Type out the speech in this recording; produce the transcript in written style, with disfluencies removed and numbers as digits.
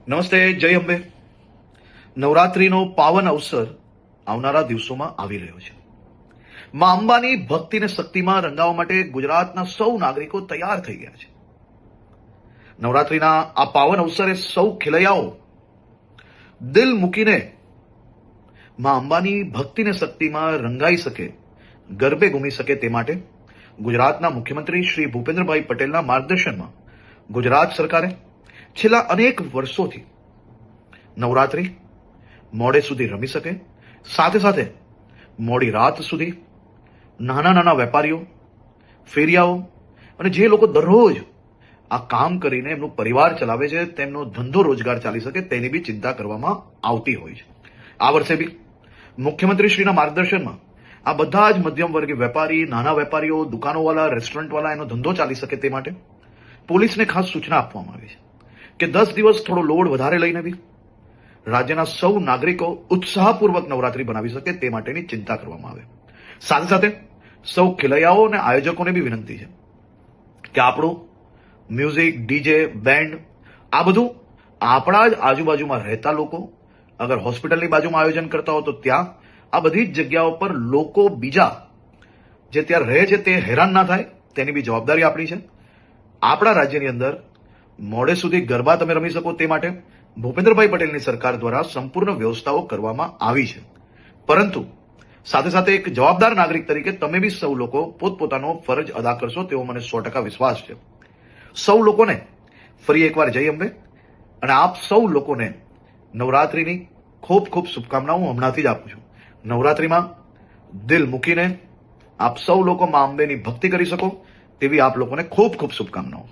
નમસ્તે, જય અંબે. નવરાત્રીનો પાવન અવસર આવનારા દિવસોમાં આવી રહ્યો છે. માં અંબાની ભક્તિને શક્તિમાં રંગાવવા માટે ગુજરાતના સૌ નાગરિકો તૈયાર થઈ ગયા છે. નવરાત્રીના આ પાવન અવસરે સૌ ખેલૈયાઓ દિલ મૂકીને માં અંબાની ભક્તિને શક્તિમાં રંગાઈ શકે, ગરબે ઘૂમી શકે તે માટે ગુજરાતના મુખ્યમંત્રી શ્રી ભૂપેન્દ્રભાઈ પટેલના માર્ગદર્શનમાં ગુજરાત સરકારે છેલ્લા અનેક વર્ષોથી નવરાત્રી મોડે સુધી રમી શકે, સાથે સાથે મોડી રાત સુધી નાના નાના વેપારીઓ, ફેરિયાઓ અને જે લોકો દરરોજ આ કામ કરીને એમનું પરિવાર ચલાવે છે, તેમનો ધંધો રોજગાર ચાલી શકે તેની બી ચિંતા કરવામાં આવતી હોય છે. આ વર્ષે બી મુખ્યમંત્રીશ્રીના માર્ગદર્શનમાં આ બધા જ મધ્યમ વર્ગીય વેપારી, નાના વેપારીઓ, દુકાનોવાળા, રેસ્ટોરન્ટવાળા એનો ધંધો ચાલી શકે તે માટે પોલીસને ખાસ સૂચના આપવામાં આવી છે કે 10 દિવસ થોડો લોડ વધારે લઈને બી રાજ્યના સૌ નાગરિકો ઉત્સાહપૂર્વક નવરાત્રી બનાવી શકે તે માટેની ચિંતા કરવામાં આવે. સાથે સાથે સૌ ખેલૈયાઓ અને આયોજકોને બી વિનંતી છે કે આપણું મ્યુઝિક, ડીજે, બેન્ડ આ બધું આપણા જ આજુબાજુમાં રહેતા લોકો, અગર હોસ્પિટલની બાજુમાં આયોજન કરતા હો તો ત્યાં આ બધી જ જગ્યાઓ પર લોકો બીજા જે ત્યાં રહે છે તે હેરાન ના થાય તેની બી જવાબદારી આપણી છે. આપણા રાજ્યની અંદર મોડે સુધી ગરબા તમે રમી શકો તે માટે ભૂપેન્દ્રભાઈ પટેલની સરકાર દ્વારા સંપૂર્ણ વ્યવસ્થાઓ કરવામાં આવી છે. પરંતુ સાથે સાથે એક જવાબદાર નાગરિક તરીકે તમે બી સૌ લોકો પોતપોતાનો ફરજ અદા કરશો તેવો મને 100% વિશ્વાસ છે. સૌ લોકોને ફરી એકવાર જય અંબે અને આપ સૌ લોકોને નવરાત્રીની ખૂબ ખૂબ શુભકામનાઓ હું હમણાંથી જ આપું છું. નવરાત્રીમાં દિલ મૂકીને આપ સૌ લોકો માં અંબેની ભક્તિ કરી શકો તેવી આપ લોકોને ખૂબ ખૂબ શુભકામનાઓ.